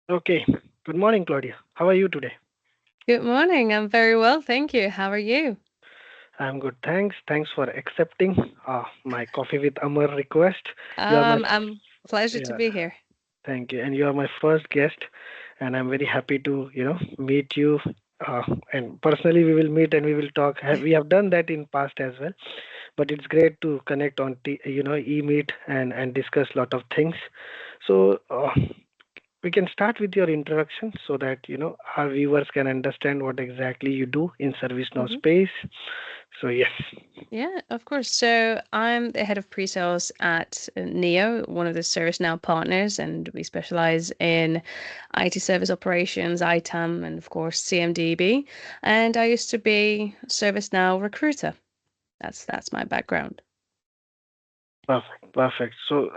Okay. Good morning, Claudia. How are you today? Good morning. I'm very well, thank you. How are you? I'm good. Thanks. Thanks for accepting my coffee with Amar request. You are my I'm pleasure to yeah. be here. Thank you. And you are my first guest, and I'm very happy to meet you. Uh, and personally, we will meet and we will talk. We have done that in past as well, but it's great to connect on e-meet and discuss lot of things. So we can start with your introduction so that our viewers can understand what exactly you do in ServiceNow hmm space. So yes. Yeah, of course. So I'm the head of pre-sales at Neo, one of the ServiceNow partners, and we specialize in IT service operations, ITOM, and of course CMDB. And I used to be ServiceNow recruiter. That's my background. Perfect, perfect. So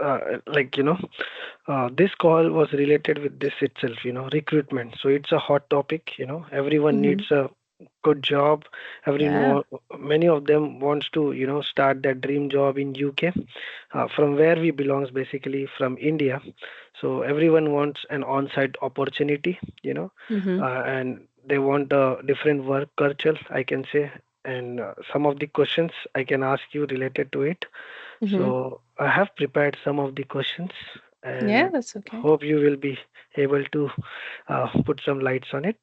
this call was related with this itself, recruitment. So it's a hot topic. Everyone hmm needs a good job. Yeah. Everyone, many of them wants to start their dream job in UK, from where we belongs, basically from India. So everyone wants an on-site opportunity, hmm and they want a different work culture, I can say. And some of the questions I can ask you related to it. hmm So I have prepared some of the questions, Yeah, and that's okay. hope you will be able to put some lights on it.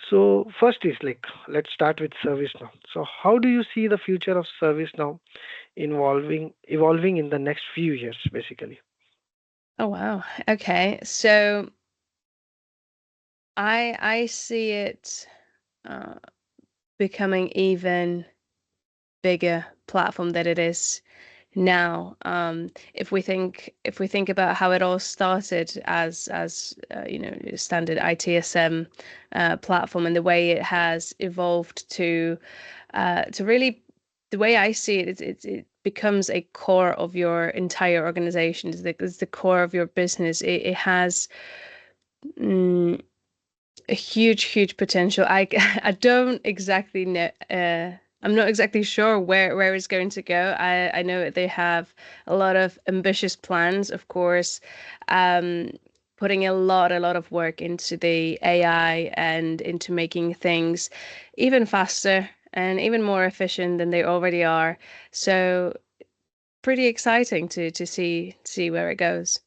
So first is like, let's start with ServiceNow. So how do you see the future of ServiceNow evolving in the next few years, basically? Oh wow. Okay. So I see it uh, becoming even bigger platform that it is now. If we think about how it all started as standard ITSM platform and the way it has evolved to really the way I see it, it becomes a core of your entire organization. It's the core of your business. It has mm, a huge potential. I don't exactly know. I'm not exactly sure where it's going to go. I know that they have a lot of ambitious plans, of course, um, putting a lot of work into the AI and into making things even faster and even more efficient than they already are. So pretty exciting to see where it goes.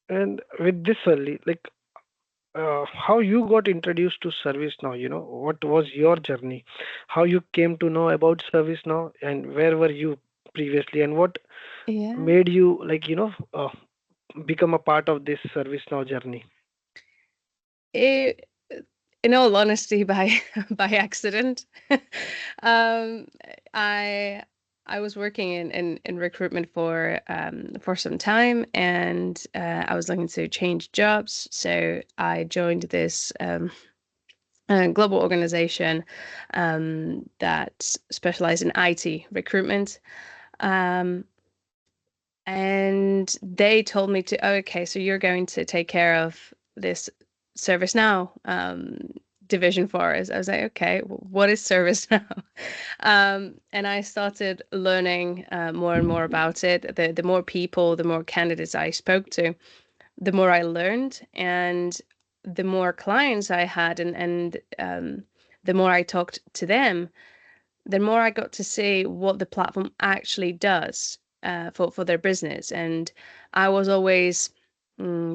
And with this only, like, how you got introduced to ServiceNow, what was your journey, how you came to know about ServiceNow, and where were you previously, and what Yeah. made you become a part of this ServiceNow journey? It, in all honesty, by by accident. um, I I was working in recruitment for some time, and I was looking to change jobs, so I joined this global organization that specialized in IT recruitment. Um, and they told me to, oh, okay, so you're going to take care of this ServiceNow division for us. I was like, okay, what is ServiceNow? And I started learning more and more about it. The more people, the more candidates I spoke to, the more I learned, and the more clients I had, and the more I talked to them, the more I got to see what the platform actually does for their business. And I was always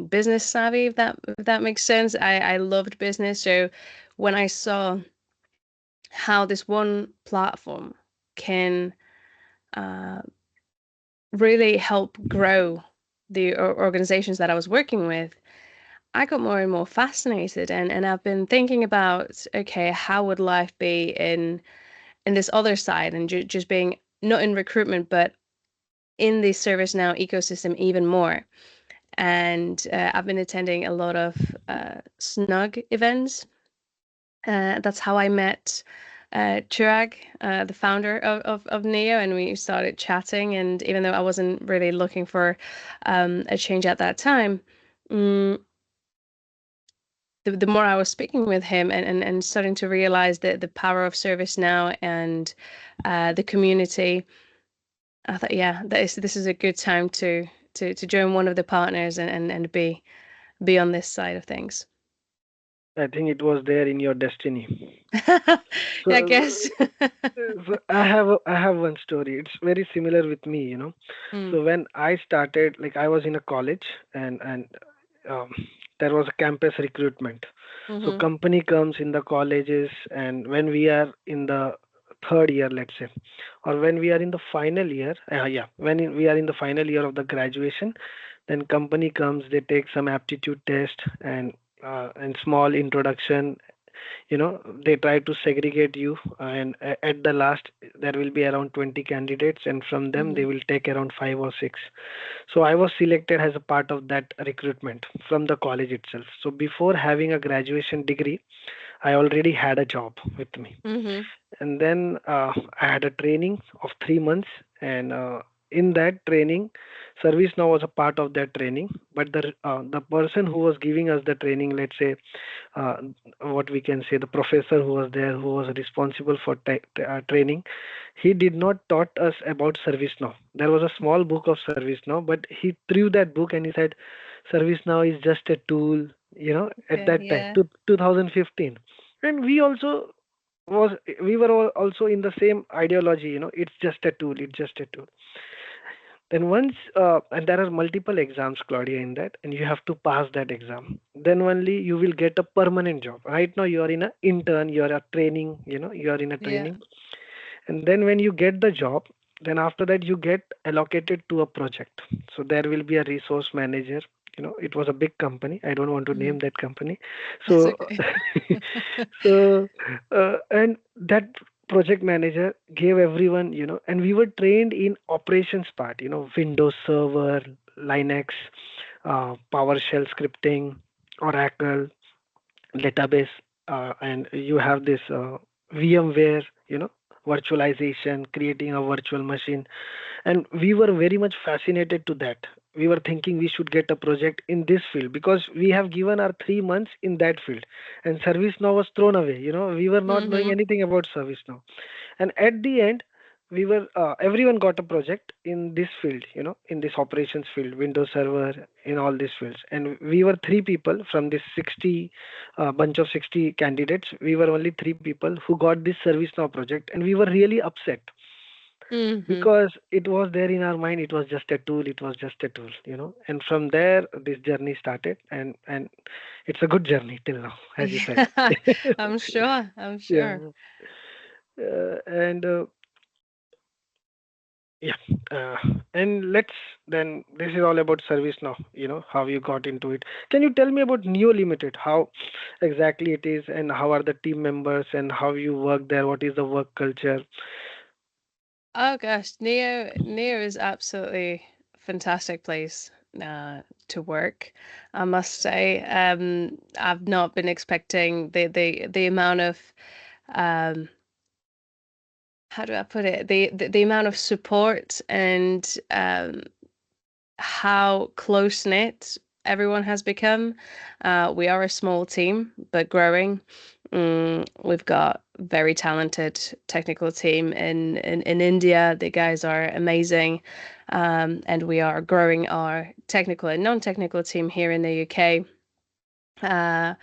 business savvy, if that makes sense. I loved business, so when I saw how this one platform can uh, really help grow the organizations that I was working with, I got more and more fascinated, and I've been thinking about, okay, how would life be in this other side, and just being not in recruitment but in the ServiceNow ecosystem even more. And I've been attending a lot of snug events. That's how I met Chirag, the founder of Neo, and we started chatting. And even though I wasn't really looking for a change at that time, mm, the more I was speaking with him and starting to realize the power of ServiceNow and the community, I thought, yeah, this is a good time to join one of the partners and be on this side of things? I think it was there in your destiny. Yeah, I So, guess. I have one story. It's very similar with me, you know. Mm, So when I started, like I was in a college, and um, there was a campus recruitment. So mhm, company comes in the colleges, and when we are in the third year, let's say, or when we are in the final year, we are in the final year of the graduation, then company comes, they take some aptitude test and small introduction, you know, they try to segregate you, and at the last there will be around 20 candidates, and from them they mhm, will take around 5 or 6. So I was selected as a part of that recruitment from the college itself. So before having a graduation degree, I already had a job with me. mhm. And then I had a training of 3 months, and in that training, ServiceNow was a part of that training. But the person who was giving us the training, let's say, uh, what we can say, the professor who was there, who was responsible for training, he did not taught us about ServiceNow. There was a small book of ServiceNow, but he threw that book and he said, ServiceNow is just a tool. You know, at Okay, that time, yeah. 2015, and was we were all also in the same ideology, you know, it's just a tool, it's just a tool. Then once and there are multiple exams, Claudia, in that, and you have to pass that exam, then only you will get a permanent job. Right now you are in a intern, you are a training, you know, you are in a Yeah. training. And then when you get the job, then after that you get allocated to a project. So there will be a resource manager. You know, it was a big company, I don't want to name Mhm. that company. That's So okay. so and that project manager gave everyone, you know, and we were trained in operations part, you know, Windows Server, Linux, PowerShell scripting, Oracle database, and you have this VMware, you know, virtualization, creating a virtual machine, and we were very much fascinated to that. We were thinking we should get a project in this field because we have given our 3 months in that field, and ServiceNow was thrown away. You know, we were not knowing Mhm, anything about ServiceNow, and at the end we were everyone got a project in this field, you know, in this operations field, Windows Server, in all these fields. And we were three people from this 60 bunch of 60 candidates. We were only three people who got this ServiceNow project, and we were really upset mhm. because it was there in our mind, it was just a tool, it was just a tool, you know. And from there this journey started, and it's a good journey till now, as you said. Yeah, I'm sure. I'm Yeah. sure. And Yeah. Uh, and let's then, this is all about service now, you know, how you got into it. Can you tell me about Neo Limited, how exactly it is, and how are the team members, and how you work there? What is the work culture? Oh gosh, Neo is absolutely fantastic place to work. I must say, I've not been expecting the amount of um, how do I put it? The amount of support and how close knit everyone has become. We are a small team, but growing. We've got very talented technical team in India. The guys are amazing, and we are growing our technical and non-technical team here in the UK. Uh,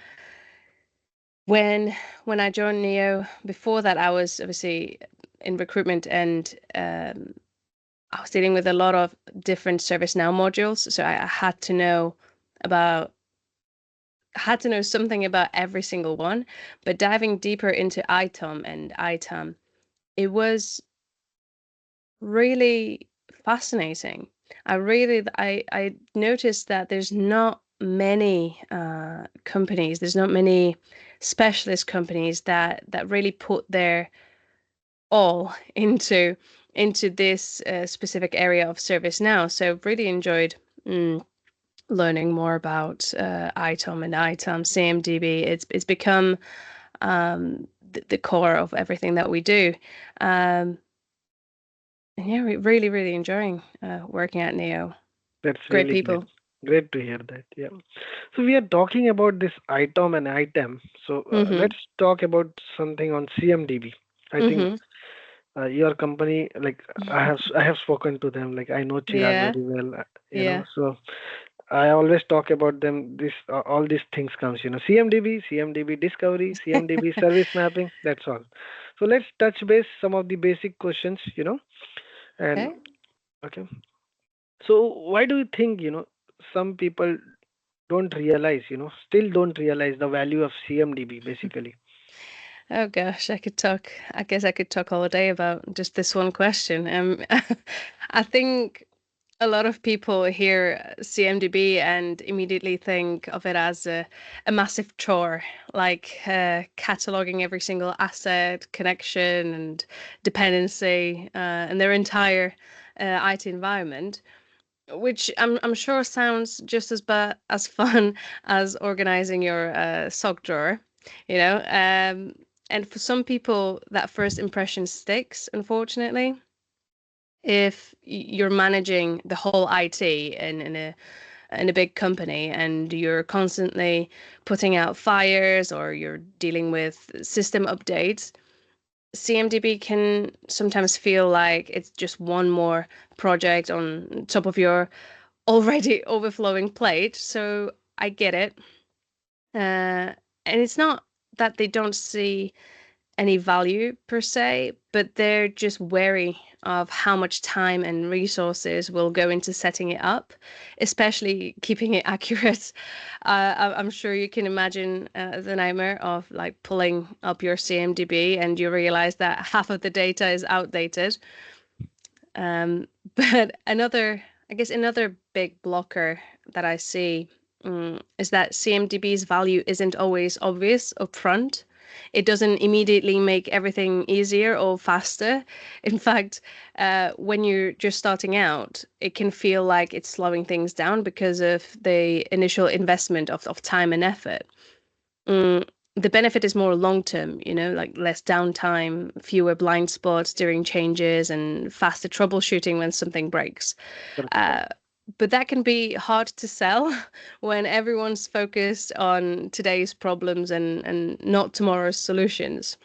when when I joined Neo, before that I was obviously in recruitment and I was dealing with a lot of different ServiceNow modules, so I about had to know something about every single one. But diving deeper into ITOM and ITAM, it was really fascinating. I noticed that there's not many companies, there's not many specialist companies that really put their all into this specific area of service now. So really enjoyed learning more about ITOM and ITAM, CMDB. It's become the core of everything that we do. Um, and yeah, really, really enjoying working at Neo. That's Great really great. people. Great to hear that. Yeah. So we are talking about this ITOM and ITAM. So Mm-hmm. let's talk about something on CMDB. I think Mm-hmm. your company, like I have spoken to them. Like I know Chirag Yeah, very well, yeah. so I always talk about them. This all these things comes, CMDB, CMDB discovery, CMDB service mapping. That's all. So let's touch base some of the basic questions, and Okay. okay. So why do you think, some people don't realize, still don't realize the value of CMDB basically? Oh gosh, I could talk. I guess I could talk all day about just this one question. I think a lot of people hear CMDB and immediately think of it as a massive chore, like cataloging every single asset, connection, and dependency, and their entire IT environment, which I'm sure sounds just as fun as organizing your sock drawer, you know. And for some people, that first impression sticks, unfortunately. If you're managing the whole IT in a big company and you're constantly putting out fires or you're dealing with system updates, CMDB can sometimes feel like it's just one more project on top of your already overflowing plate. So I get it. And it's not that they don't see any value per se, but they're just wary of how much time and resources will go into setting it up, especially keeping it accurate. I'm sure you can imagine the nightmare of like pulling up your CMDB and you realize that half of the data is outdated. Um, but I guess another big blocker that I see is that CMDB's value isn't always obvious upfront. It doesn't immediately make everything easier or faster. In fact, when you're just starting out, it can feel like it's slowing things down because of the initial investment of time and effort. Mm, the benefit is more long term, like less downtime, fewer blind spots during changes, and faster troubleshooting when something breaks. Correct. Uh, but that can be hard to sell when everyone's focused on today's problems and not tomorrow's solutions.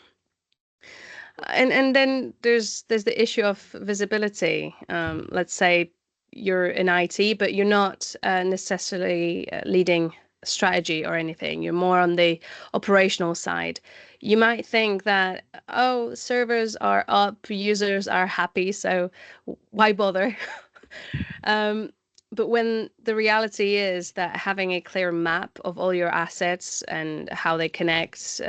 And then there's the issue of visibility. Let's say you're in IT, but you're not necessarily leading strategy or anything. You're more on the operational side. You might think that, oh, servers are up, users are happy, so why bother? Um, but when the reality is that having a clear map of all your assets and how they connect,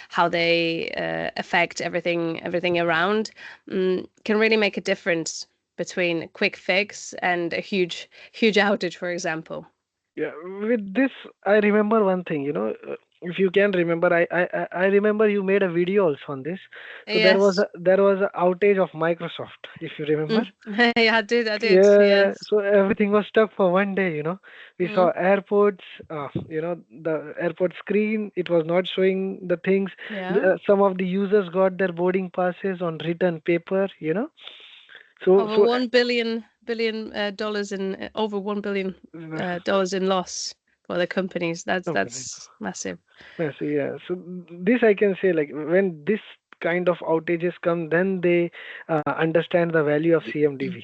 how they affect everything around, can really make a difference between a quick fix and a huge outage, for example. Yeah, with this, I remember one thing, if you can remember, I remember you made a video also on this. So Yes. there was a outage of Microsoft, if you remember. Yeah, I did. Yeah, Yes. so everything was stuck for one day, We saw Mm, airports, the airport screen, it was not showing the things. yeah. Some of the users got their boarding passes on written paper. So, Over so, 1 billion dollars in over $1 billion in loss for the companies. okay. That's massive. Yes, yeah. So this I can say, like when this kind of outages come, then they understand the value of CMDB.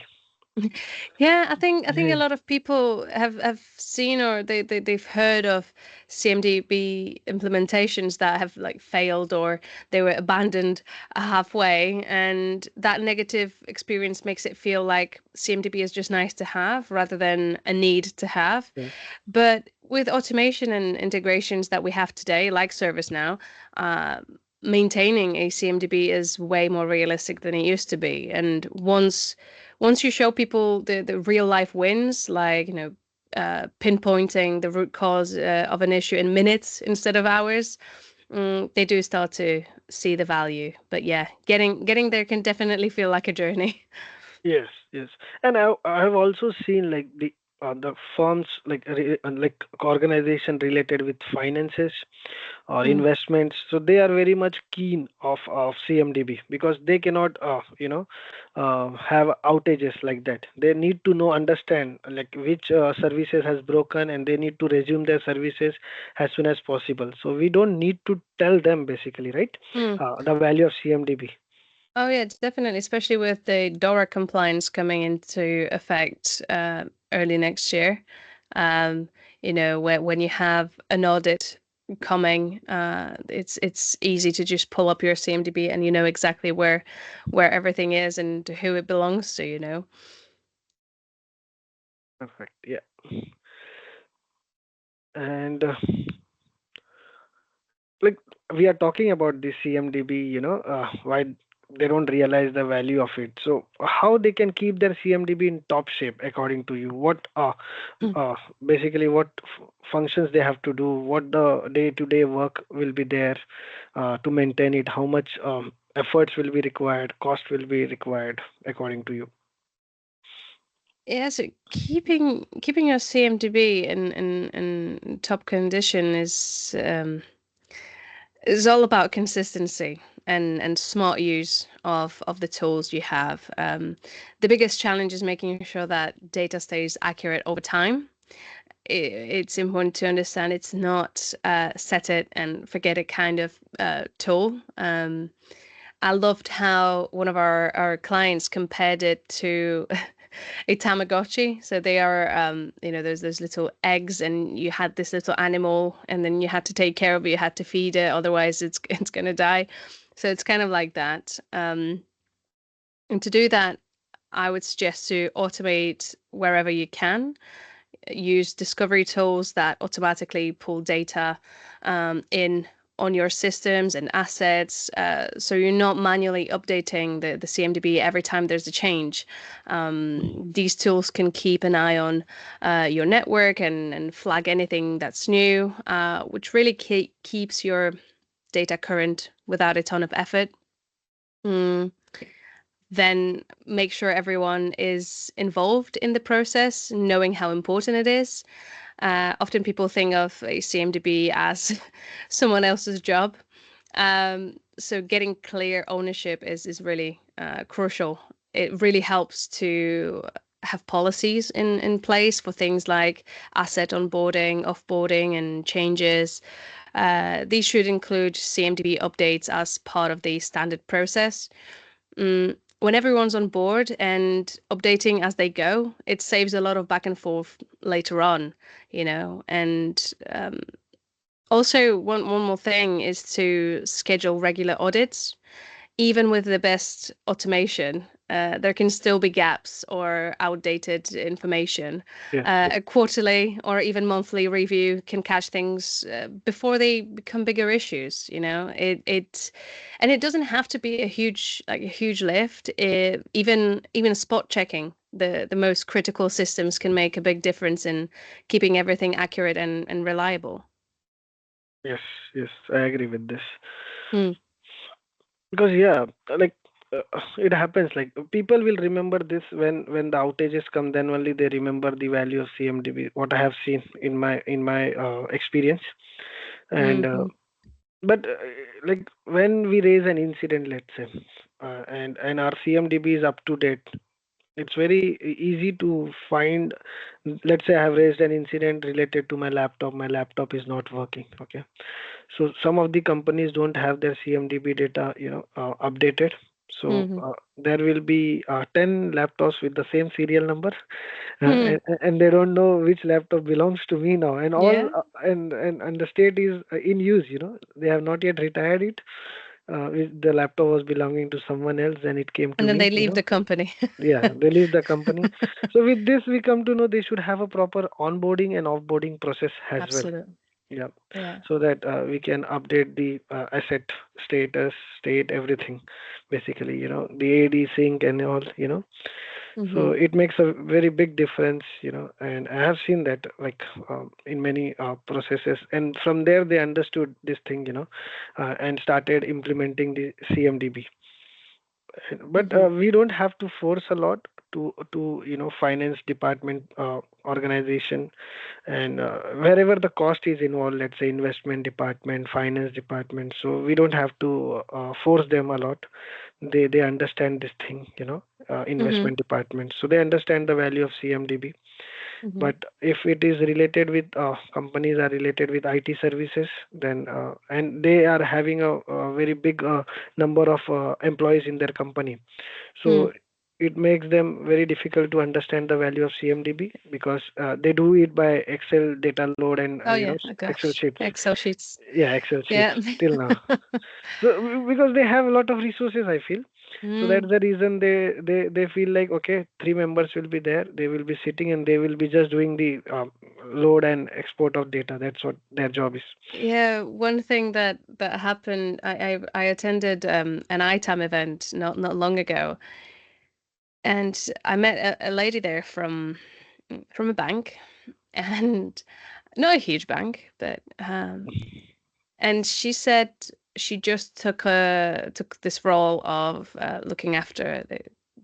Yeah, I think a Yeah. lot of people have seen or they've heard of CMDB implementations that have like failed or they were abandoned halfway, and that negative experience makes it feel like CMDB is just nice to have rather than a need to have. Yes. But with automation and integrations that we have today, like ServiceNow, uh, maintaining a CMDB is way more realistic than it used to be. And once you show people the real life wins, like pinpointing the root cause of an issue in minutes instead of hours, they do start to see the value. But yeah, getting there can definitely feel like a journey. Yes, yes, and I've also seen like the firms like organization related with finances or Mm. investments. So they are very much keen of CMDB because they cannot have outages like that. They need to know understand like which services has broken and they need to resume their services as soon as possible. So we don't need to tell them basically, right? Mm. The value of CMDB. Oh yeah, definitely, especially with the DORA compliance coming into effect early next year. Um, when you have an audit coming, it's easy to just pull up your CMDB and you know exactly where everything is and who it belongs to, you know. Perfect. Yeah. And like we are talking about the CMDB, why they don't realize the value of it. So how they can keep their CMDB in top shape according to you? What uh basically what functions they have to do? What the day-to-day work will be there to maintain it? How much efforts will be required? Cost will be required according to you? Yeah, so keeping your CMDB in top condition is all about consistency and smart use of the tools you have. The biggest challenge is making sure that data stays accurate over time. It's important to understand it's not set it and forget it kind of tool. I loved how one of our clients compared it to a Tamagotchi. So they are, there's those little eggs, and you had this little animal, and then you had to take care of it. You had to feed it, otherwise it's gonna die. So it's kind of like that. And to do that, I would suggest to automate wherever you can. Use discovery tools that automatically pull data in on your systems and assets. So you're not manually updating the CMDB every time there's a change. These tools can keep an eye on your network and flag anything that's new, which really keeps your data current without a ton of effort. Mm. Then make sure everyone is involved in the process, knowing how important it is. Often people think of a CMDB as someone else's job. So getting clear ownership is really crucial. It really helps to have policies in place for things like asset onboarding, offboarding, and changes. These should include CMDB updates as part of the standard process. When everyone's on board and updating as they go, it saves a lot of back and forth later on, And also, one more thing is to schedule regular audits. Even with the best automation, there can still be gaps or outdated information. Yes. A quarterly or even monthly review can catch things before they become bigger issues. And it doesn't have to be a huge lift. Even spot checking the most critical systems can make a big difference in keeping everything accurate and reliable. Yes. Yes. I agree with this. Hmm. Because yeah, like it happens. Like people will remember this when the outages come. Then only they remember the value of CMDB. What I have seen in my experience, and Hmm. but like when we raise an incident, let's say, and our CMDB is up to date, it's very easy to find. Let's say I have raised an incident related to my laptop. My laptop is not working. Okay, so some of the companies don't have their CMDB data, updated. So Hmm. there will be 10 laptops with the same serial number, Hmm. and they don't know which laptop belongs to me now. And all Yeah. and the state is in use. They have not yet retired it. The laptop was belonging to someone else, and it came to And then me. they leave the company. Yeah, they leave the company. So with this, we come to know they should have a proper onboarding and offboarding process as well. Absolutely. Yeah, Yeah. so that we can update the asset status, state, everything, basically, the AD sync and all, So Hmm. it makes a very big difference, and I have seen that like in many processes, and from there they understood this thing, and started implementing the CMDB. But Hmm. we don't have to force a lot to finance department organization, and wherever the cost is involved, let's say investment department, finance department, so we don't have to force them a lot. They understand this thing, Hmm. investment department, so they understand the value of CMDB. Mm-hmm. But if it is related with companies are related with IT services, then and they are having a very big number of employees in their company, Mm. so it makes them very difficult to understand the value of CMDB because they do it by Excel data load and Oh yeah, oh Excel gosh, sheets. Excel sheets. Yeah, Excel sheets Yeah. till now. So because they have a lot of resources, I feel. So that's Mm. the reason they feel like, okay, three members will be there. They will be sitting and they will be just doing the load and export of data. That's what their job is. Yeah, one thing that happened, I attended an ITOM event not long ago, and I met a lady there from a bank, and not a huge bank, but and she said she just took this role of looking after the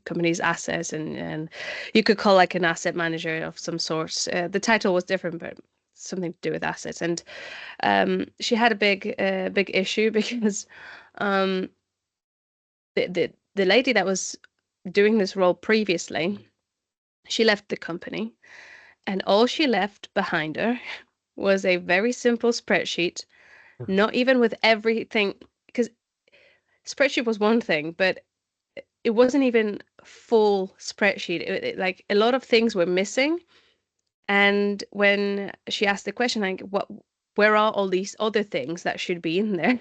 company's assets, and you could call like an asset manager of some sort. The title was different, but something to do with assets. And she had a big issue because um, the lady that was doing this role previously, she left the company, and all she left behind her was a very simple spreadsheet, not even with everything, because spreadsheet was one thing, but it wasn't even full spreadsheet. Like a lot of things were missing. And when she asked the question, like, where are all these other things that should be in there?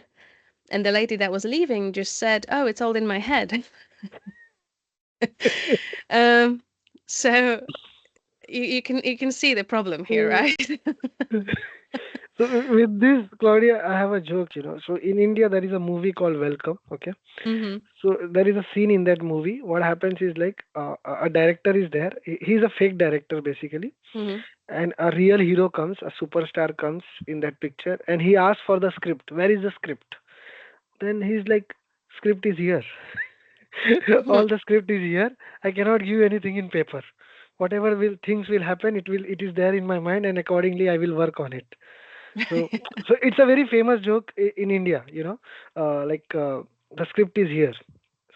And the lady that was leaving just said, "Oh, it's all in my head." Um, so you can see the problem here, right? So with this, Claudia, I have a joke. So in India, there is a movie called Welcome. Okay. Mm-hmm. So there is a scene in that movie. What happens is like a director is there. He's a fake director basically, Mm-hmm. and a real hero comes, a superstar comes in that picture, and he asks for the script. Where is the script? Then he's like, script is here. All the script is here. I cannot give you anything in paper. Whatever will things will happen, it is there in my mind, and accordingly I will work on it. So, so it's a very famous joke in India, like the script is here.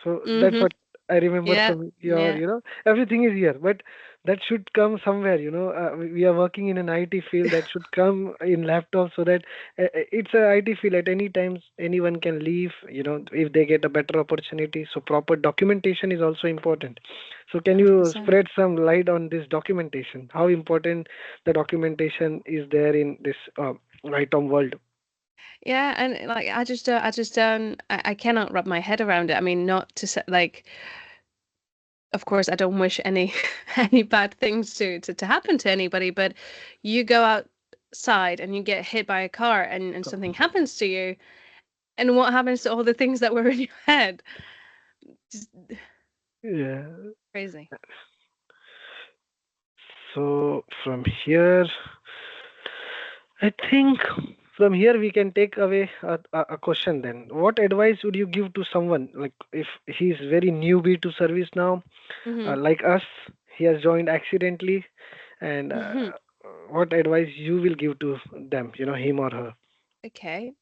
So that's Mm-hmm. what I remember Yeah. from your, Yeah. everything is here, but that should come somewhere. We are working in an IT field that should come in laptops so that it's a IT field. At any time, anyone can leave. If they get a better opportunity. So proper documentation is also important. So can you 100%. spread some light on this documentation? How important the documentation is there in this ITOM world? Yeah, and like I just don't, I cannot wrap my head around it. I mean, not to say like, of course, I don't wish any any bad things to happen to anybody, but you go outside and you get hit by a car and something happens to you, and what happens to all the things that were in your head? Just Yeah. crazy. So from here, I think from here we can take away a question then. What advice would you give to someone like if he's very newbie to service now, Mm-hmm. like us, he has joined accidentally, and Mm-hmm. what advice you will give to them, him or her? Okay.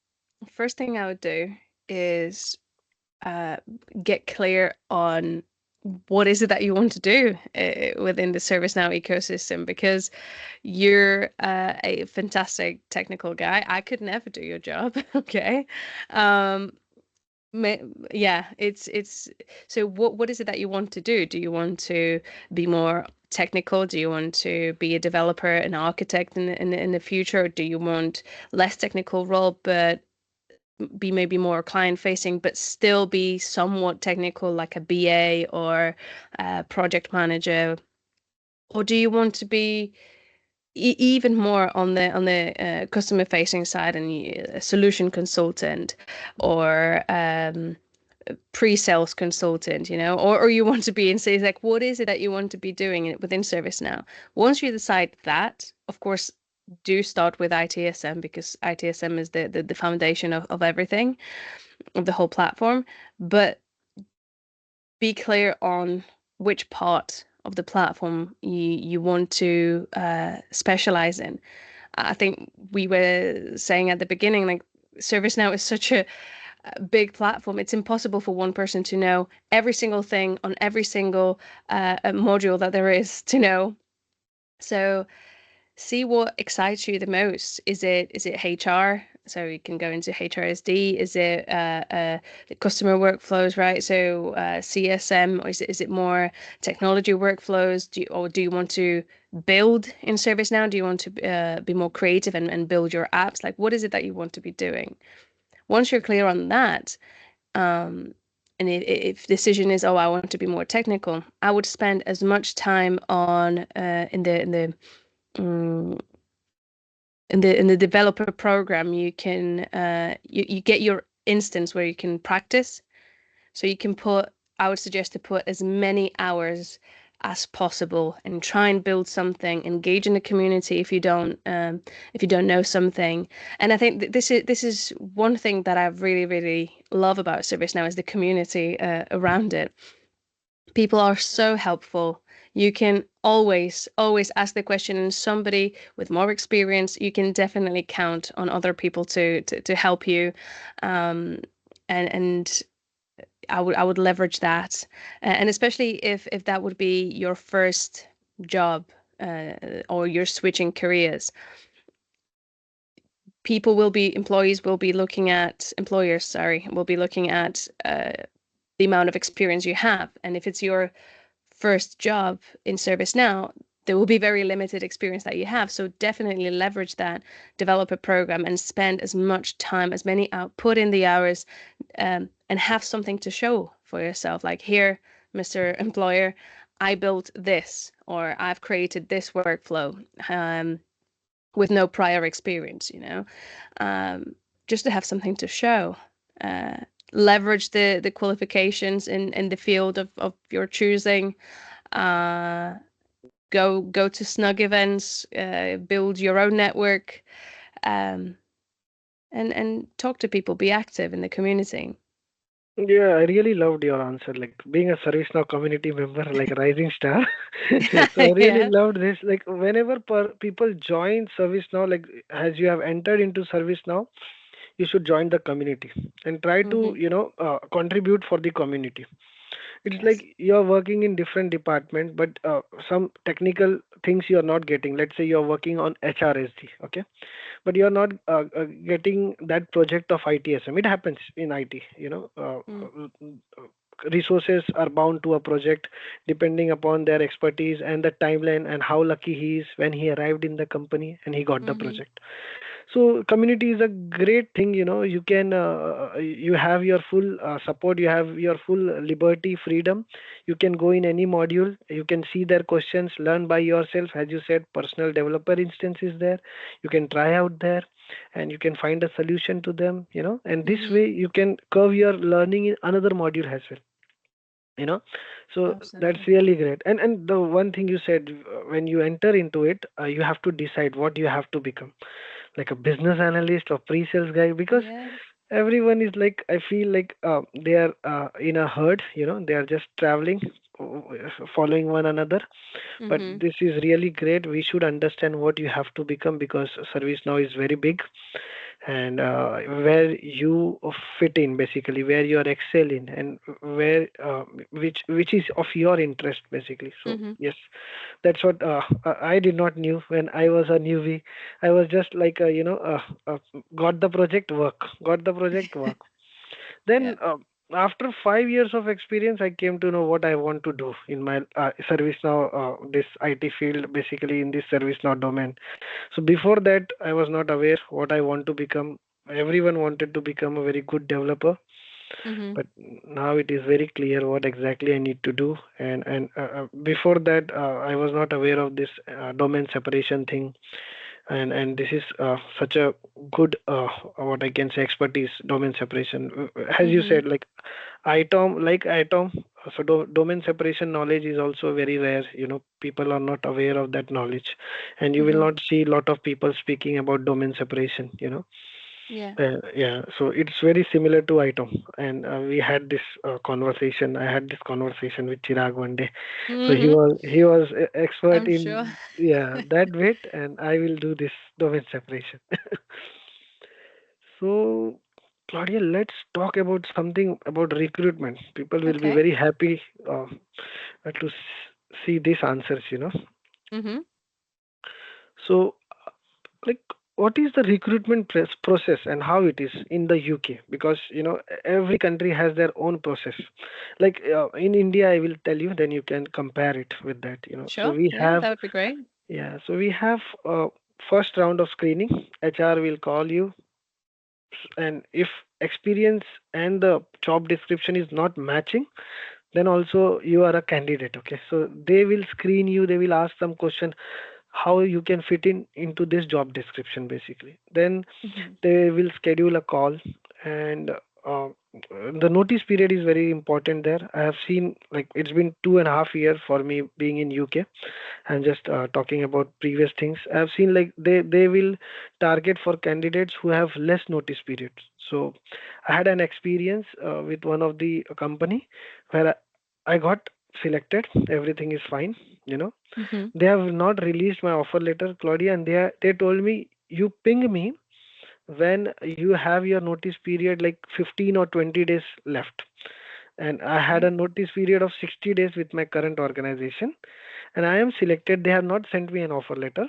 First thing I would do is uh, get clear on what is it that you want to do within the ServiceNow ecosystem, because you're a fantastic technical guy. I could never do your job. Okay. Um, ma- yeah, it's so what is it that you want to do? Do you want to be more technical? Do you want to be a developer, an architect in the future? Or do you want less technical role, but be maybe more client facing, but still be somewhat technical, like a BA or a project manager? Or do you want to be even more on the customer facing side and a solution consultant or pre-sales consultant, or you want to be in say like what is it that you want to be doing within ServiceNow? Once you decide that, of course, do start with ITSM, because ITSM is the foundation of everything, of the whole platform. But be clear on which part of the platform you want to specialize in. I think we were saying at the beginning, like ServiceNow is such a big platform. It's impossible for one person to know every single thing on every single module that there is to know. So see what excites you the most. Is it HR? So you can go into HRSD. Is it the customer workflows, right? So CSM, or is it more technology workflows? Or do you want to build in ServiceNow? Do you want to be more creative and build your apps? Like, what is it that you want to be doing? Once you're clear on that, um, and if decision is, oh, I want to be more technical, I would spend as much time on um, in the developer program. You can you get your instance where you can practice. So you can put, I would suggest to put as many hours as possible and try and build something, engage in the community if you don't know something. And I think this is one thing that I really, really love about ServiceNow is the community around it. People are so helpful. You can always ask the question, and somebody with more experience, you can definitely count on other people to help you. Um, and I would leverage that, and especially if that would be your first job, or you're switching careers. Employees will be looking at employers, sorry, will be looking at the amount of experience you have, and if it's your first job in ServiceNow, there will be very limited experience that you have. So definitely leverage that, develop a program, and spend as much time, as many out, put in the hours, and have something to show for yourself. Like, here, Mr. Employer, I built this, or I've created this workflow, with no prior experience, um, just to have something to show. Uh, Leverage the qualifications in the field of your choosing. uh, go to snug events, build your own network, um, and talk to people, be active in the community. Yeah, I really loved your answer. Like being a ServiceNow community member, like a rising star. So I really Yeah. loved this. Like whenever people join ServiceNow, like as you have entered into ServiceNow, you should join the community and try to, Hmm. contribute for the community. It's like Yes. you're working in different departments, but some technical things you're not getting. Let's say you're working on HRSD, okay, but you're not getting that project of ITSM. It happens in IT, Mm. resources are bound to a project depending upon their expertise and the timeline and how lucky he is when he arrived in the company and he got the Hmm. project. So community is a great thing. You can you have your full support, you have your full liberty, freedom. You can go in any module, you can see their questions, learn by yourself. As you said, personal developer instance is there, you can try out there and you can find a solution to them, and this Hmm. way you can curve your learning in another module as well, you know so that's Absolutely. really great. And the one thing you said, when you enter into it, you have to decide what you have to become, like a business analyst or pre-sales guy, because Yeah. everyone is like, I feel like they are in a herd, they are just traveling, uh, following one another. But Hmm. this is really great. We should understand what you have to become, because service now is very big, and where you fit in, basically where you are excelling, and where which is of your interest, basically. So Hmm. yes, that's what I did not knew when I was a newbie. I was just like got the project, work. Yeah. Then after 5 years of experience, I came to know what I want to do in my service now, this IT field, basically in this service now domain. So before that, I was not aware what I want to become. Everyone wanted to become a very good developer, Hmm. but now it is very clear what exactly I need to do. And before that, I was not aware of this domain separation thing, and this is such a good what I can say expertise, domain separation. As you Hmm. said, like ITOM, so domain separation knowledge is also very rare. People are not aware of that knowledge, and you will Hmm. not see a lot of people speaking about domain separation. Yeah. Yeah, so it's very similar to ITOM, and we had this conversation. I had this conversation with Chirag one day. So he Hmm. was he was expert I'm sure. in, yeah, that bit, and I will do this domain separation. So, Claudia, let's talk about something about recruitment. People will be Okay. very happy to see these answers. Hmm. So, like, what is the recruitment process and how it is in the UK? Because every country has their own process. Like in India, I will tell you, then you can compare it with that. So Sure. we Yeah, have, that would be great. yeah, so we have first round of screening. HR will call you, and if experience and the job description is not matching, then also you are a candidate. Okay, so they will screen you, they will ask some question how you can fit in into this job description basically. Then Hmm. they will schedule a call, and the notice period is very important there. I have seen, like, it's been 2.5 years for me being in UK. I'm just talking about previous things. I've seen, like, they will target for candidates who have less notice periods. So I had an experience with one of the company where I got selected. Everything is fine. You know, Hmm. they have not released my offer letter, Claudia, and they told me, you ping me when you have your notice period like 15 or 20 days left. And I had Okay. a notice period of 60 days with my current organization, and I am selected. They have not sent me an offer letter,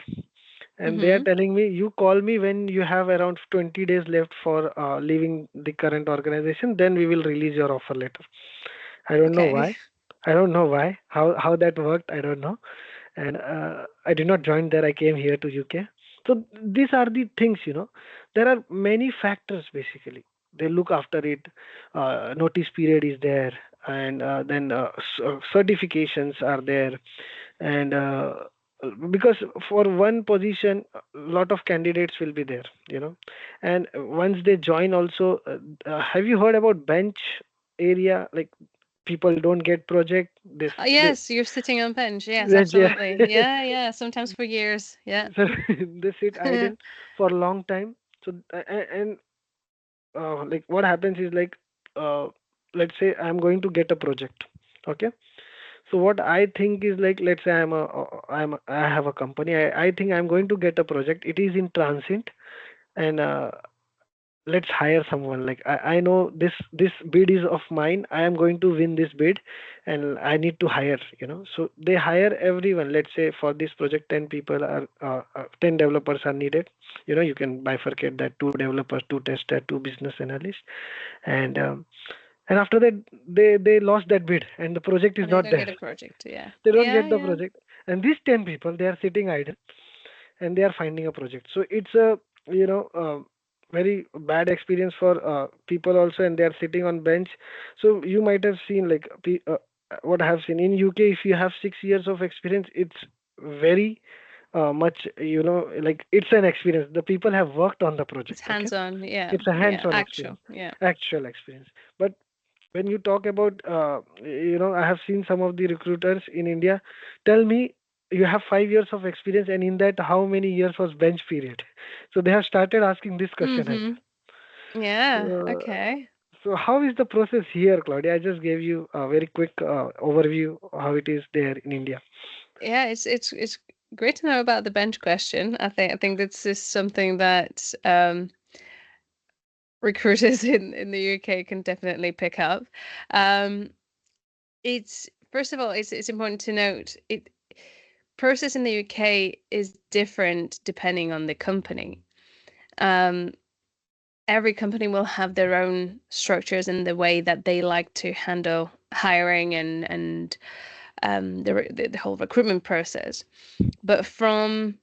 and they are Hmm. telling me, you call me when you have around 20 days left for leaving the current organization, then we will release your offer letter. I don't know Okay. why. I don't know why. How that worked, I don't know. And I did not join there. I came here to UK. So these are the things. There are many factors basically. They look after it. Notice period is there, and then certifications are there, and because for one position, a lot of candidates will be there. And once they join, also, have you heard about bench area? Like, people don't get project. This they Yes, you're sitting on bench. Yes, bench, yeah. absolutely. Yeah, yeah. Sometimes for years. Yeah. So they sit idle for a long time. So and like, what happens is, like, uh, let's say I'm going to get a project. Okay. So what I think is, like, let's say I have a company. I think I'm going to get a project. It is in transit, and let's hire someone. Like, I know this bid is of mine. I am going to win this bid, and I need to hire. So they hire everyone. Let's say for this project, 10 people are 10 developers are needed. You can bifurcate that: two developers, two tester, two business analysts, and after that, they lost that bid, and the project is And they not don't there. get a project. Yeah. They don't Yeah, get the yeah. project, and these 10 people, they are sitting idle, and they are finding a project. So it's a very bad experience for people also, and they are sitting on bench. So you might have seen, like, what I have seen in UK. If you have 6 years of experience, it's very much, like, it's an experience. The people have worked on the It's project. Okay, hands-on. Yeah. it's a Yeah. hands-on Actual. experience, Yeah. actual experience. But when you talk about, I have seen some of the recruiters in India tell me, you have 5 years of experience, and in that, how many years was bench period? So they have started asking this question as Mm-hmm. Yeah. well. Okay. So how is the process here, Claudia? I just gave you a very quick overview how it is there in India. Yeah, it's great to know about the bench question. I think this is something that recruiters in the UK can definitely pick up. Um, it's first of all, it's important to note it process in the UK is different depending on the company. Um, every company will have their own structures and the way that they like to handle hiring and the whole recruitment process. But from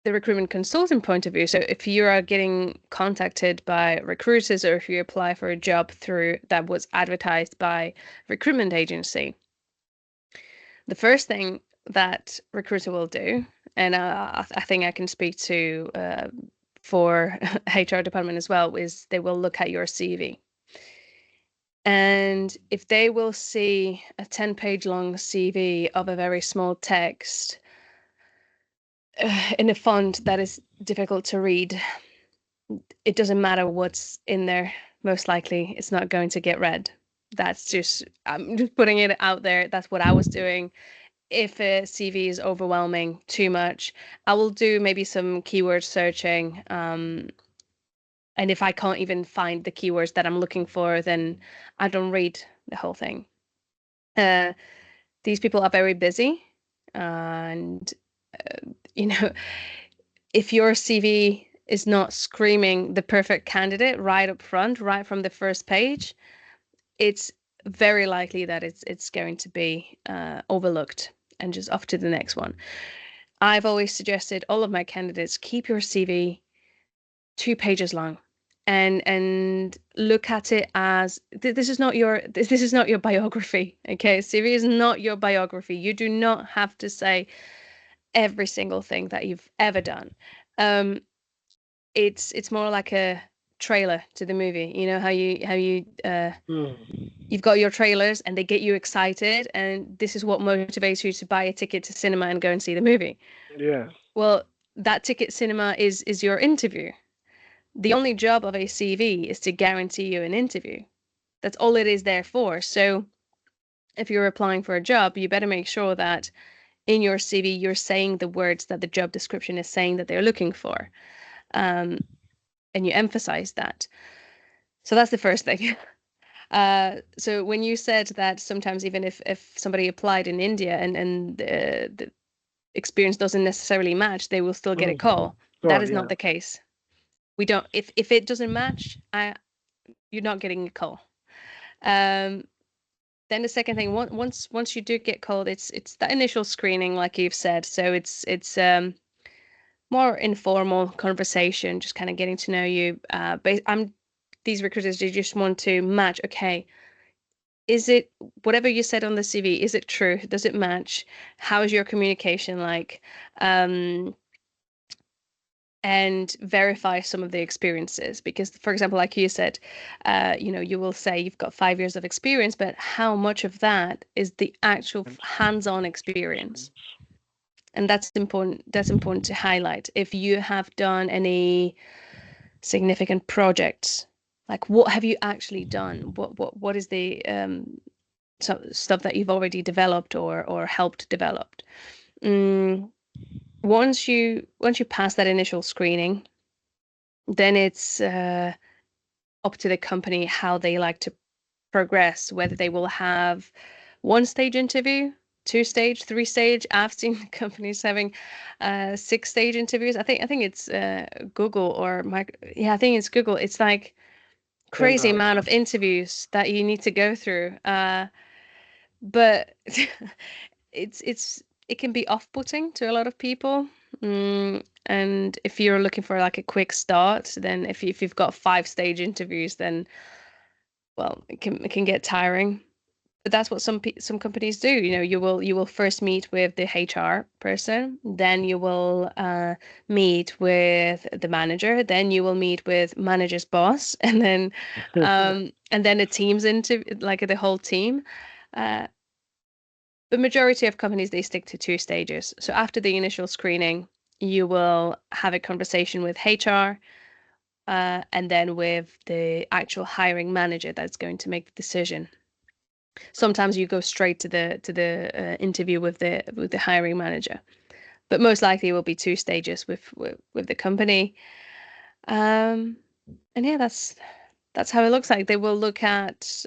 the recruitment consultant point of view, so if you are getting contacted by recruiters or if you apply for a job through that was advertised by recruitment agency, the first thing that recruiter will do, and I think I can speak to for HR department as well, is they will look at your CV. And if they will see a 10-page long CV of a very small text in a font that is difficult to read, it doesn't matter what's in there. Most likely, it's not going to get read. That's just, I'm just putting it out there. That's what I was doing. If a CV is overwhelming too much, I will do maybe some keyword searching. And if I can't even find the keywords that I'm looking for, then I don't read the whole thing. Uh, these people are very busy, and you know, if your CV is not screaming the perfect candidate right up front, right from the first page, it's very likely that it's going to be overlooked and just off to the next one. I've always suggested all of my candidates keep your CV 2 pages long, and look at it as this is not your biography. Okay, CV is not your biography. You do not have to say every single thing that you've ever done. Um, it's more like a trailer to the movie. You know how you've got your trailers and they get you excited, and this is what motivates you to buy a ticket to cinema and go and see the movie. Yeah. Well, that ticket cinema is your interview. The only job of a CV is to guarantee you an interview. That's all it is there for. So if you're applying for a job, you better make sure that in your CV you're saying the words that the job description is saying that they're looking for, um, and you emphasize that. So that's the first thing. So when you said that sometimes even if somebody applied in India and the experience doesn't necessarily match, they will still get a Mm. call. That Oh, is not yeah. the case. We don't. If it doesn't match, you're not getting a call. Um, then the second thing, once you do get called, it's that initial screening, like you've said. So it's more informal conversation, just kind of getting to know you. But these recruiters, they just want to match. Okay, is it whatever you said on the CV? Is it true? Does it match? How is your communication like? Um, and verify some of the experiences, because for example, like you said, you will say you've got 5 years of experience, but how much of that is the actual And hands-on experience? And that's important to highlight. If you have done any significant projects, like what have you actually done, what is the stuff that you've already developed or helped develop. mm, once you pass that initial screening, then it's up to the company how they like to progress, whether they will have one stage interview, two stage, three stage. I've seen companies having 6 stage interviews. I think it's Google or yeah, I think it's Google. It's like 10 crazy rounds. amount of interviews that you need to go through. But it can be off-putting to a lot of people. And if you're looking for like a quick start, then if you've got 5 stage interviews, then well, it can get tiring. But that's what some companies do. You will first meet with the HR person, then you will meet with the manager, then you will meet with manager's boss, and then a team's into like the whole team. Uh, the majority of companies, they stick to 2 stages. So after the initial screening, you will have a conversation with HR, and then with the actual hiring manager that's going to make the decision. Sometimes you go straight to the interview with the hiring manager, but most likely it will be 2 stages with the company. Um, and yeah, that's how it looks like. They will look at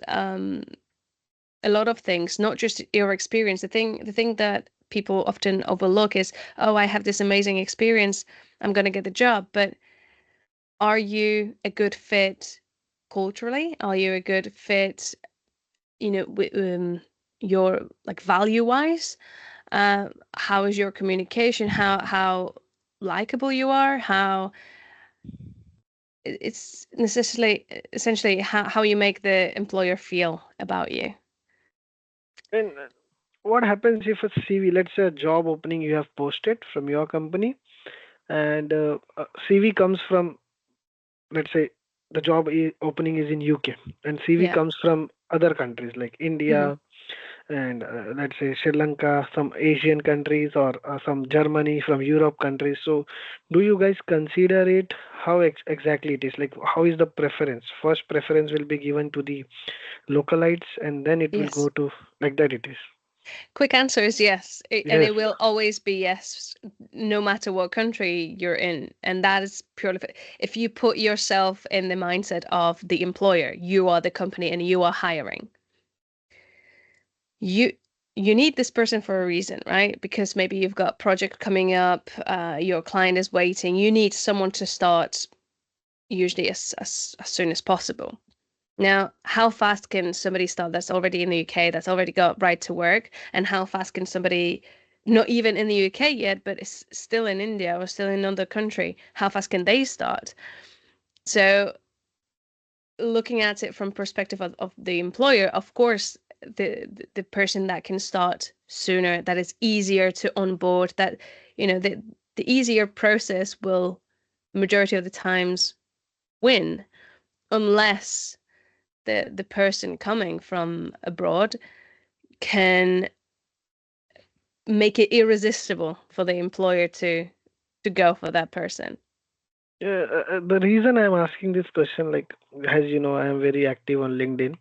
a lot of things, not just your experience. The thing that people often overlook is, oh, I have this amazing experience, I'm going to get the job. But are you a good fit culturally? Are you a good fit, your like value wise? How is your communication? How likable you are? How it's necessarily essentially how you make the employer feel about you. And what happens if a CV, let's say a job opening you have posted from your company, and a CV comes from, let's say, the opening is in UK, and CV Yeah. comes from other countries like Hmm. India and let's say Sri Lanka, some Asian countries, or some Germany from Europe countries. So, do you guys consider it? How exactly it is? Like, how is the preference? First preference will be given to the localites, and then it will go Yes. to like that. It is. Quick answer is yes, and Yes. it will always be yes, no matter what country you're in. And that is purely if you put yourself in the mindset of the employer, you are the company and you are hiring. You you need this person for a reason, right? Because maybe you've got a project coming up, your client is waiting. You need someone to start usually as soon as possible. Now, how fast can somebody start that's already in the UK, that's already got right to work? And how fast can somebody not even in the UK yet, but is still in India or still in another country, how fast can they start? So looking at it from perspective of the employer, of course, the person that can start sooner, that is easier to onboard, that the easier process will majority of the times win, unless the person coming from abroad can make it irresistible for the employer to go for that person. Yeah, the reason I'm asking this question, like, as you know, I am very active on LinkedIn,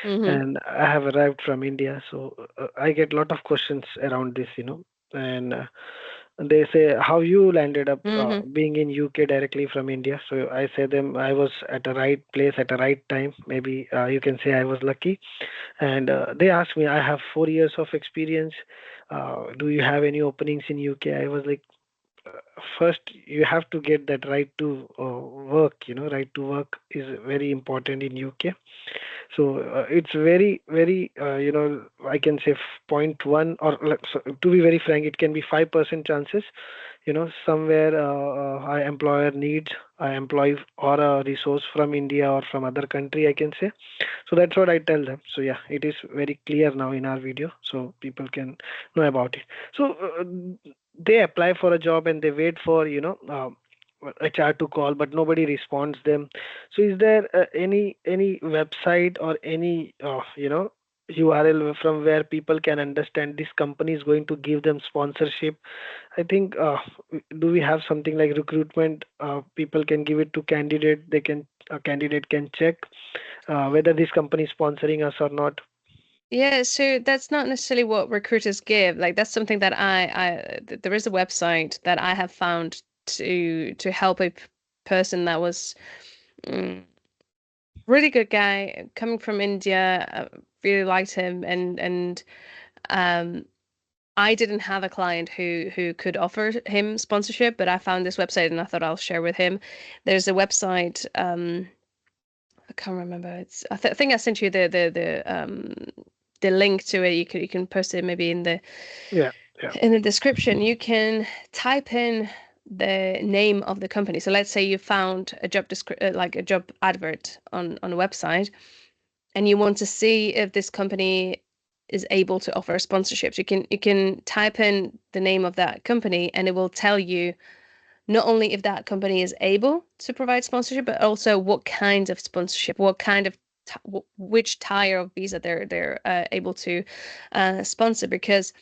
Mm-hmm. and I have arrived from India, so I get a lot of questions around this, and they say how you landed up Mm-hmm. being in UK directly from India. So I say them I was at the right place at the right time. Maybe you can say I was lucky. And they asked me, I have 4 years of experience. Do you have any openings in UK? I was like, first you have to get that right to work. Right to work is very important in UK. So it's very, very, I can say point one, or so, to be very frank, it can be 5% chances. Somewhere our employer needs an employee or a resource from India or from other country, I can say. So that's what I tell them. So yeah, it is very clear now in our video, so people can know about it. So they apply for a job and they wait for HR to call, but nobody responds them. So is there any website or any URL from where people can understand this company is going to give them sponsorship? I think do we have something like recruitment? People can give it to candidate. They can A candidate can check whether this company is sponsoring us or not. Yeah, so that's not necessarily what recruiters give. Like that's something that there is a website that I have found to help a person that was mm, really good guy coming from India. Really liked him, and um, I didn't have a client who could offer him sponsorship, but I found this website and I thought I'll share with him. There's a website. I can't remember. I think I sent you the link to it. You can post it maybe Yeah, yeah, in the description. You can type in the name of the company. So let's say you found a like a job advert on a website, and you want to see if this company is able to offer sponsorships. You can type in the name of that company, and it will tell you not only if that company is able to provide sponsorship, but also what kind of sponsorship, what kind of which tier of visa they're able to sponsor. Because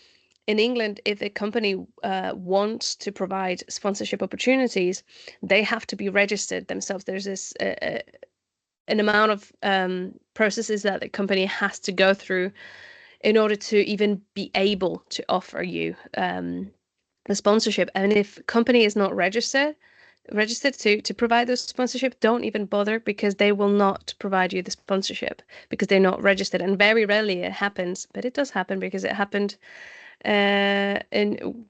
in England, if a company wants to provide sponsorship opportunities, they have to be registered themselves. There's this an amount of processes that the company has to go through in order to even be able to offer you the sponsorship. And if company is not registered to provide those sponsorship, don't even bother, because they will not provide you the sponsorship because they're not registered. And very rarely it happens, but it does happen, because it happened in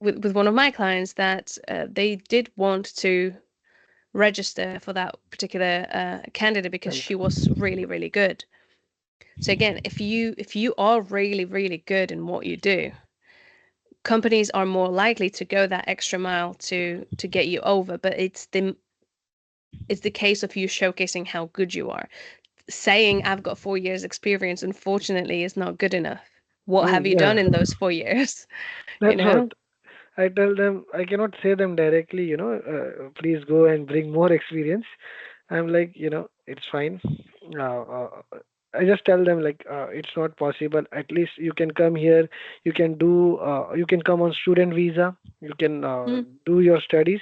with one of my clients that they did want to register for that particular candidate because and she was really really good. So again, if you are really really good in what you do, companies are more likely to go that extra mile to get you over. But it's the case of you showcasing how good you are. Saying I've got 4 years experience, unfortunately, is not good enough. What have you yeah, done in those 4 years? you that's what know I tell them. I cannot say them directly. Please go and bring more experience. I'm like, it's fine. Uh, I just tell them like it's not possible. At least you can come here. You can do. You can come on student visa. You can Mm. do your studies,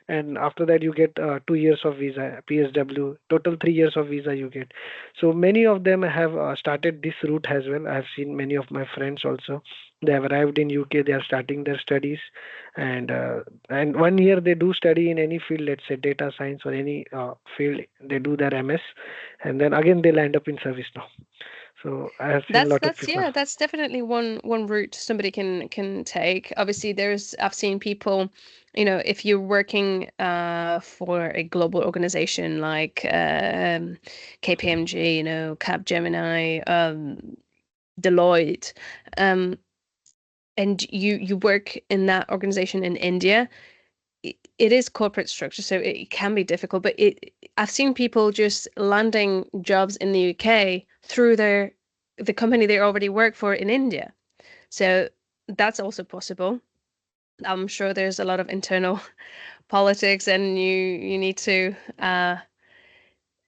and after that you get 2 years of visa, PSW. Total 3 years of visa you get. So many of them have started this route as well. I have seen many of my friends also. They have arrived in UK. They are starting their studies, and and 1 year they do study in any field, let's say data science or any field. They do their MS, and then again they land up in service now. So I have seen a That's lot of that's people. yeah, that's definitely one route somebody can take. Obviously, I've seen people, if you're working for a global organization like KPMG, Capgemini, Deloitte, um, and you work in that organization in India, it is corporate structure, so it can be difficult. But I've seen people just landing jobs in the UK through the company they already work for in India. So that's also possible. I'm sure there's a lot of internal politics, and you need to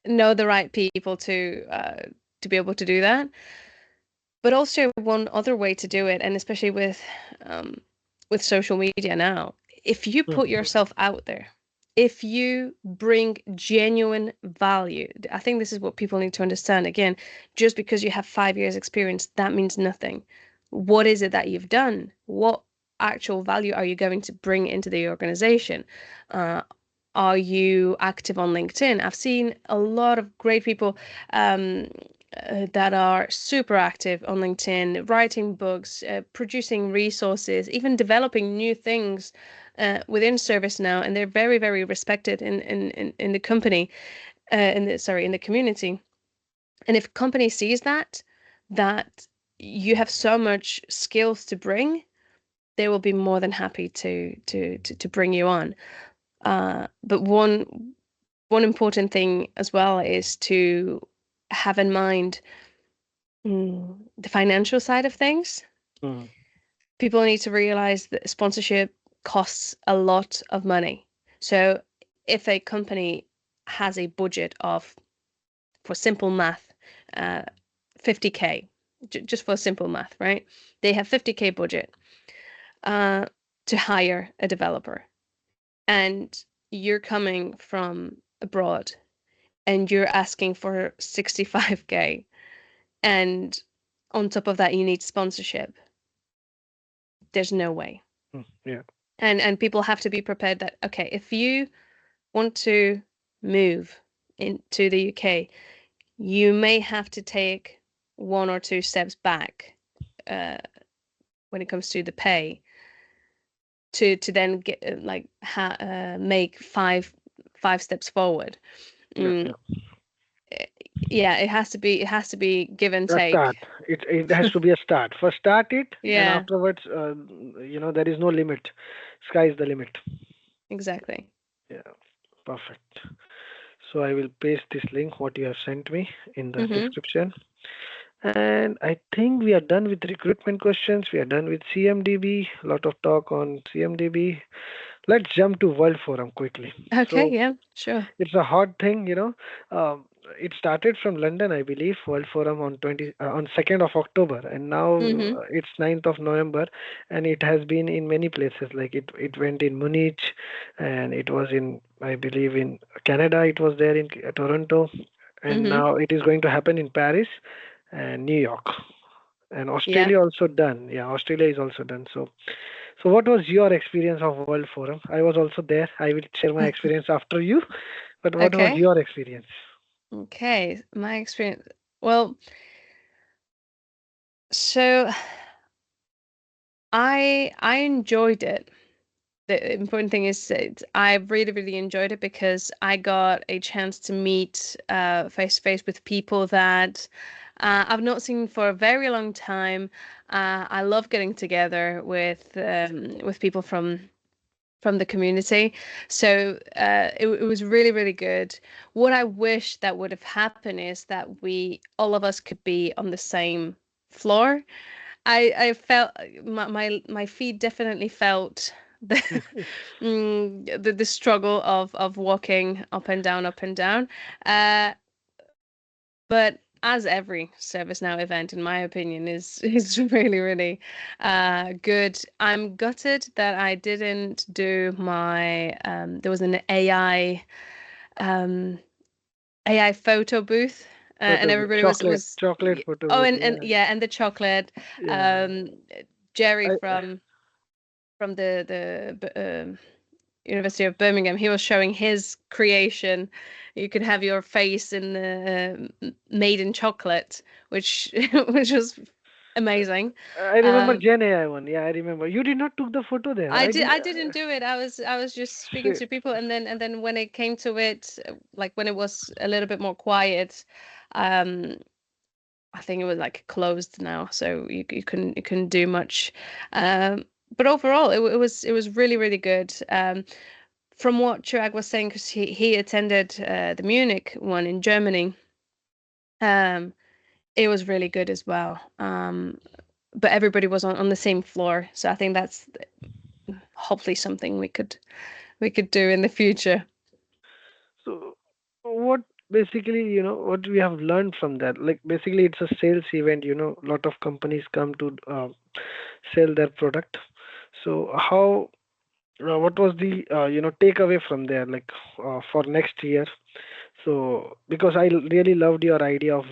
know the right people to be able to do that. But also one other way to do it, and especially with social media now, if you put Mm, yourself out there, if you bring genuine value, I think this is what people need to understand. Again, just because you have 5 years experience, that means nothing. What is it that you've done? What actual value are you going to bring into the organization? Uh, are you active on LinkedIn? I've seen a lot of great people that are super active on LinkedIn, writing books, producing resources, even developing new things within ServiceNow, and they're very, very respected in the company, in the community. And if company sees that you have so much skills to bring, they will be more than happy to bring you on. But one important thing as well is to have in mind the financial side of things. mm, People need to realize that sponsorship costs a lot of money. So if a company has a budget of, for simple math, uh, 50K, just for simple math, right? They have 50K budget uh, to hire a developer, and you're coming from abroad and you're asking for 65K, and on top of that you need sponsorship. There's no way. yeah. And people have to be prepared that, okay, if you want to move into the UK, you may have to take one or two steps back uh, when it comes to the pay to then get make five steps forward. Yeah, Mm, yeah. eh, yeah, it has to be give and A start. take. It has to be a start. First, start it, and Yeah, afterwards, there is no limit. Sky is the limit. exactly. Yeah, perfect. So I will paste this link what you have sent me in the Mm-hmm. description. And I think we are done with recruitment questions. We are done with CMDB. A lot of talk on CMDB. Let's jump to World Forum quickly. Okay, So yeah, sure. it's a hot thing. Um, it started from London, I believe, World Forum on 2nd of October, and now Mm-hmm. it's 9th of November, and it has been in many places. Like it went in Munich, and it was in, I believe, in Canada. It was there in Toronto, and Mm-hmm. now it is going to happen in Paris and New York, and Yeah. Australia also done. Yeah, Australia is also done. So what was your experience of World Forum? I was also there. I will share my experience after you. But what was Okay. your experience? Okay. My experience. Well, so I enjoyed it. The important thing is that I really, really enjoyed it because I got a chance to meet face to face with people that I've not seen for a very long time. I love getting together with people from the community. So it was really, really good. What I wish that would have happened is that all of us could be on the same floor. I felt my feet definitely felt the the struggle of walking up and down, up and down. Uh, but as every ServiceNow event, in my opinion, is really, really good. I'm gutted that I didn't do my there was an um AI photo booth, and everybody was Chocolate photo oh, booth. and Yeah, yeah, and the chocolate. yeah. Um, Jerry I from the University of Birmingham, he was showing his creation. You could have your face in the made in chocolate, which which was amazing. I remember Um, Gen AI one. Yeah, I remember. You did not took the photo there. I did. I didn't do it. I was just speaking Say, to people, and then when it came to it, like when it was a little bit more quiet, um, I think it was like closed now, so you couldn't do much. But overall, it was really really good. From what Chirag was saying, because he attended the Munich one in Germany, um, it was really good as well. But everybody was on the same floor, so I think that's hopefully something we could do in the future. so what basically, what we have learned from that? Like basically, it's a sales event. A lot of companies come to sell their product. So how? What was the takeaway from there? Like for next year. So because I really loved your idea of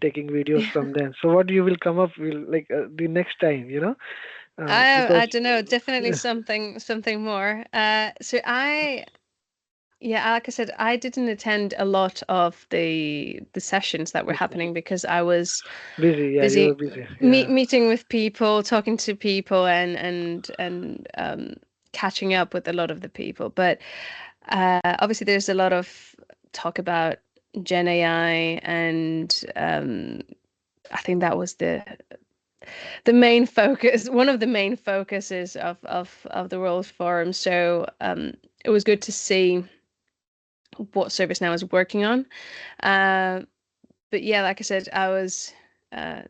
taking videos from them. So what you will come up will like the next time, because I don't know, definitely something more. So I yeah, like I said, I didn't attend a lot of the sessions that were happening because I was busy. Yeah, you were busy busy. Yeah, meeting with people, talking to people, and catching up with a lot of the people. But obviously, there's a lot of talk about Gen AI, and I think that was the main focus, one of the main focuses of the World Forum. So it was good to see what ServiceNow is working on. Uh, but yeah, like I said, I was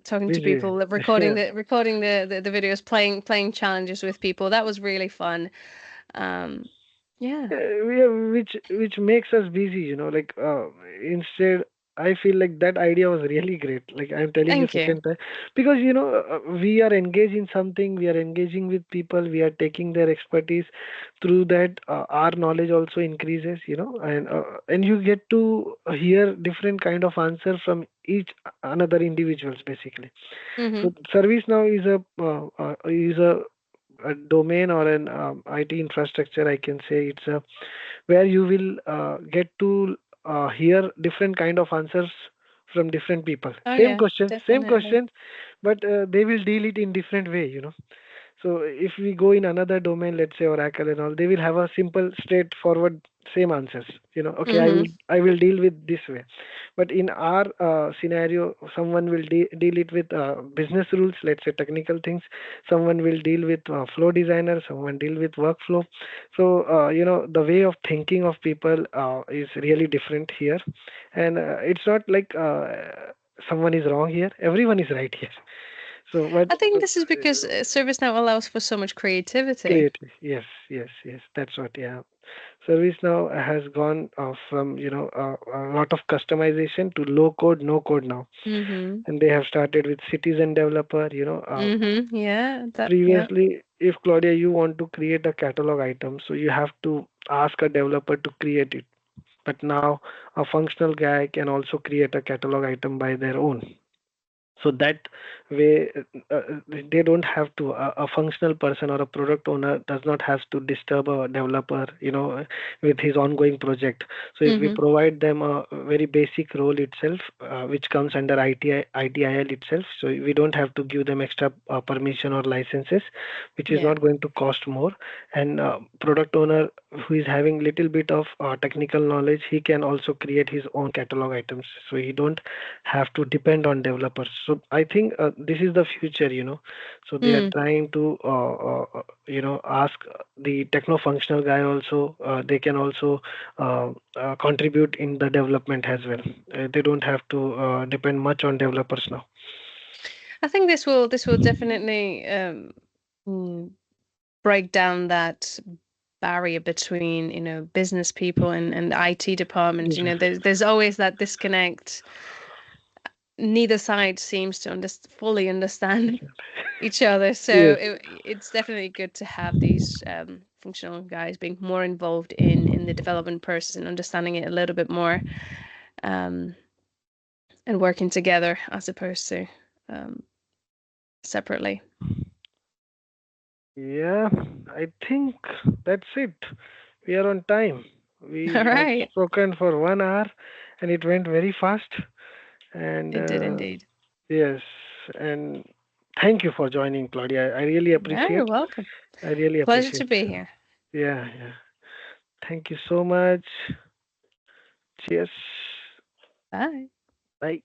talking to busy. people, Yeah. recording the videos, playing challenges with people. That was really fun. Um, yeah. Which makes us busy, like instead I feel like that idea was really great, like I'm telling you Thank you. second time, because we are engaged in something, we are engaging with people, we are taking their expertise. Through that our knowledge also increases, and you get to hear different kind of answer from each another individuals basically. Mm-hmm. So service now is a domain or an IT infrastructure, I can say. It's a where you will get to hear different kind of answers from different people. Oh Same yeah, question, same definitely. questions, but they will deal it in different way. So if we go in another domain, let's say Oracle and all, they will have a simple, straightforward, same answers. Okay, Mm-hmm. I will deal with this way. But in our scenario, someone will deal it with business rules, let's say technical things. Someone will deal with flow designer. Someone deal with workflow. So the way of thinking of people is really different here, and it's not like someone is wrong here. Everyone is right here. So, but I think this is because ServiceNow allows for so much creativity. creative. Yes, yes, yes. That's what. Yeah. ServiceNow has gone from a lot of customization to low code, no code now, Mm-hmm. and they have started with citizen developer. Mm-hmm. Yeah, that yeah. Previously, if Claudia, you want to create a catalog item, so you have to ask a developer to create it. But now a functional guy can also create a catalog item by their own. So that way they don't have to a functional person or a product owner does not have to disturb a developer with his ongoing project. So if we Mm-hmm. provide them a very basic role itself, which comes under ITIL itself, so we don't have to give them extra permission or licenses, which is Yeah. not going to cost more. And product owner who is having little bit of technical knowledge, he can also create his own catalog items, so he don't have to depend on developers. So I think this is the future. So they are Mm. trying to ask the techno functional guy also. They can also contribute in the development as well. They don't have to depend much on developers now. I think this will definitely mm, break down that barrier between business people and the IT department. There's always that disconnect. Neither side seems to fully understand each other, so Yes. it's definitely good to have these functional guys being more involved in the development process and understanding it a little bit more, um, and working together as opposed to um, separately. Yeah, I think that's it. we are on time. We All have right. spoken for 1 hour, and it went very fast. And It did indeed. yes, and thank you for joining, Claudia. I really No, you're appreciate. welcome. I really Pleasure to appreciate. be here. Yeah, yeah. Thank you so much. Cheers. Bye. Bye.